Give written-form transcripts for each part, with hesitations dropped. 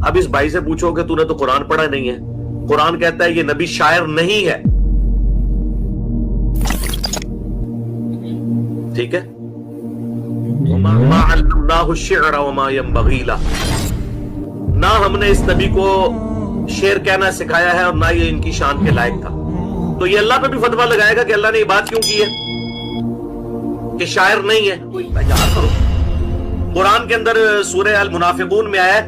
اب اس بھائی سے پوچھو کہ تو نے تو قرآن پڑھا نہیں ہے. قرآن کہتا ہے یہ نبی شاعر نہیں ہے. ٹھیک ہے, وَمَا عَلَّمْنَاهُ الشِّعْرَ وَمَا يَنبَغِي لَهُ, نہ ہم نے اس نبی کو شعر کہنا سکھایا ہے اور نہ یہ ان کی شان کے لائق تھا. تو یہ اللہ پہ بھی فتویٰ لگائے گا کہ اللہ نے یہ بات کیوں کی ہے کہ شاعر نہیں ہے. یاد کرو قرآن کے اندر سورہ المنافقون میں آیا ہے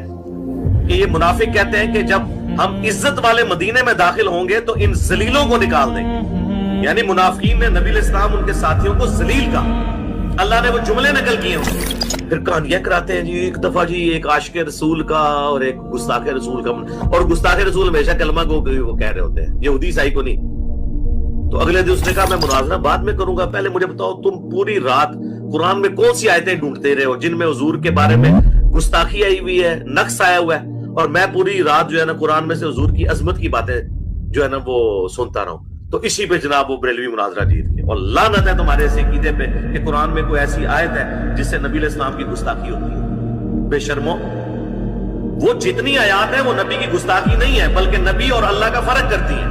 کہ یہ منافق کہتے ہیں کہ جب ہم عزت والے مدینے میں داخل ہوں گے تو ان ذلیلوں کو نکال دیں گے. یعنی منافقین نے نبی علیہ السلام ان کے ساتھیوں کو ذلیل کہا. اللہ نے وہ جملے نقل کیے ہوں, پھر کہانیاں کراتے ہیں جی ایک دفعہ جی ایک عاشق رسول کا اور ایک گستاخ رسول کا, اور گستاخ رسول ہمیشہ کلمہ کو وہ کہہ رہے ہوتے ہیں, یہودی عیسائی کو نہیں. تو اگلے دن اس نے کہا میں مناظرہ بعد میں کروں گا, پہلے مجھے بتاؤ تم پوری رات قرآن میں کون سی آیتیں ڈھونڈتے رہے ہو جن میں حضور کے بارے میں گستاخی آئی ہوئی ہے, نقص آیا ہوا ہے, اور میں پوری رات جو ہے نا قرآن میں سے حضور کی عظمت کی باتیں جو ہے نا وہ سنتا رہا ہوں. تو اسی پہ جناب وہ بریلوی مناظرہ جیت گئے. اور لعنت ہے تمہارے اس عقیدے پہ کہ قرآن میں کوئی ایسی آیت ہے جس سے نبی علیہ السلام کی گستاخی ہوتی ہے. بے شرمو, وہ جتنی آیات ہیں وہ نبی کی گستاخی نہیں ہے بلکہ نبی اور اللہ کا فرق کرتی ہیں.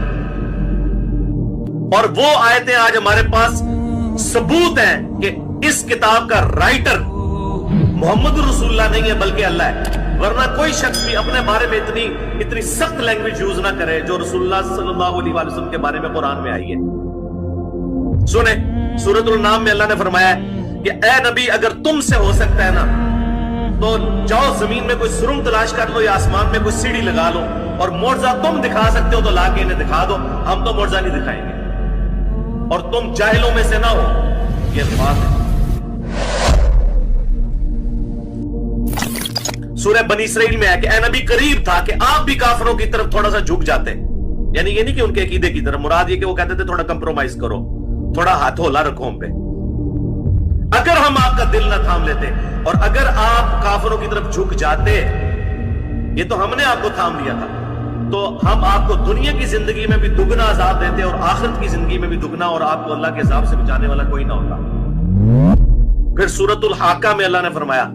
اور وہ آیتیں آج ہمارے پاس ثبوت ہیں کہ اس کتاب کا رائٹر محمد رسول اللہ نہیں ہے بلکہ اللہ ہے. ورنہ کوئی شخص بھی اپنے بارے میں اتنی سخت لینگویج یوز نہ کرے جو رسول اللہ صلی اللہ علیہ وسلم کے بارے میں قرآن میں آئی ہے. سنیں سورۃ النام میں اللہ نے فرمایا ہے کہ اے نبی اگر تم سے ہو سکتا ہے نا تو جاؤ زمین میں کوئی سرنگ تلاش کر لو یا آسمان میں کوئی سیڑھی لگا لو, اور معجزہ تم دکھا سکتے ہو تو لا کے انہیں دکھا دو, ہم تو معجزہ نہیں دکھائیں گے اور تم جاہلوں میں سے نہ ہو. یہ بات ہے. سورہ بنی اسرائیل میں ہے کہ اے نبی قریب تھا کہ آپ بھی کافروں کی طرف تھوڑا سا جھک جاتے. یعنی یہ نہیں کہ ان کے عقیدے کی طرف, مراد یہ کہ وہ کہتے تھے تھوڑا کمپرومائز کرو, تھوڑا ہاتھ ہولا رکھو ہم پہ. اگر ہم آپ کا دل نہ تھام لیتے اور اگر آپ کافروں کی طرف جھک جاتے, یہ تو ہم نے آپ کو تھام لیا تھا, تو ہم آپ کو دنیا کی زندگی میں بھی دگنا عذاب دیتے اور آخرت کی زندگی میں بھی دگنا, اور آپ کو اللہ کے عذاب سے بچانے والا کوئی نہ ہوتا. پھر سورۃ الحاقہ میں اللہ نے فرمایا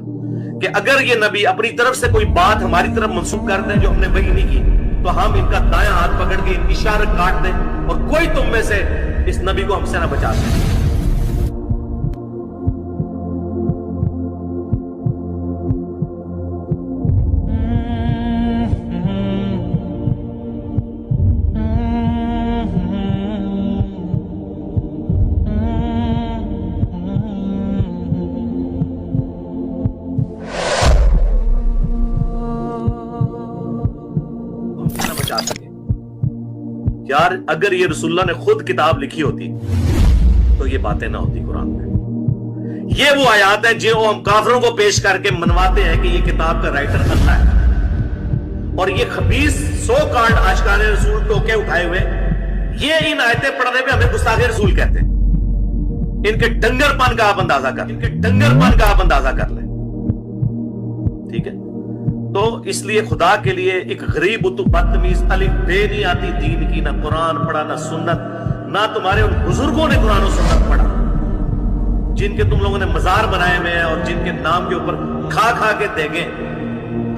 کہ اگر یہ نبی اپنی طرف سے کوئی بات ہماری طرف منسوخ کر دیں جو ہم نے وحی نہیں کی تو ہم ان کا دایاں ہاتھ پکڑ کے ان کی شارت کاٹ دیں اور کوئی تم میں سے اس نبی کو ہم سے نہ بچا سکے. یار اگر یہ رسول اللہ نے خود کتاب لکھی ہوتی تو یہ باتیں نہ ہوتی قرآن میں. یہ وہ آیات ہیں جو ہم کافروں کو پیش کر کے منواتے ہیں کہ یہ کتاب کا رائٹر اللہ ہے, اور یہ خبیث 100 کارڈ عاشقان رسول ٹوکے اٹھائے ہوئے یہ ان آیتیں پڑھنے پہ ہمیں گستاخ رسول کہتے ہیں. ان کے ڈنگر پن کا آپ اندازہ کر لیں. ٹھیک ہے, تو اس لیے خدا کے لیے ایک غریب تو بدتمیز الف بے نہیں آتی دین کی, نہ قرآن پڑھا نہ سنت, نہ تمہارے ان بزرگوں نے قرآن و سنت پڑھا جن کے تم لوگوں نے مزار بنائے ہوئے ہیں اور جن کے نام کے اوپر کھا کھا کے دیگیں.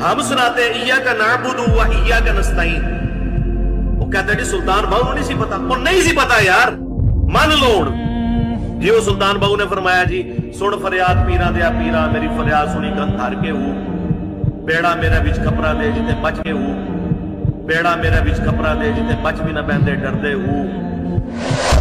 ہم سناتے ہیں ایاک نعبد و ایاک نستعین, وہ کہتے ہیں جی سلطان بہو نہیں سی پتا, اور نہیں سی پتا یار, مان لو جی. وہ سلطان بہو نے فرمایا جی سن فریاد پیرا دیا پیرا, میری فریاد سنی کن دھار کے ہوں, بیڑا میرا وچ کپڑا دے جتے بچ کے ہوں, بیڑا میرا وچ کپڑا دے جتے بچ بھی نہ پہندے ڈردے ہوں.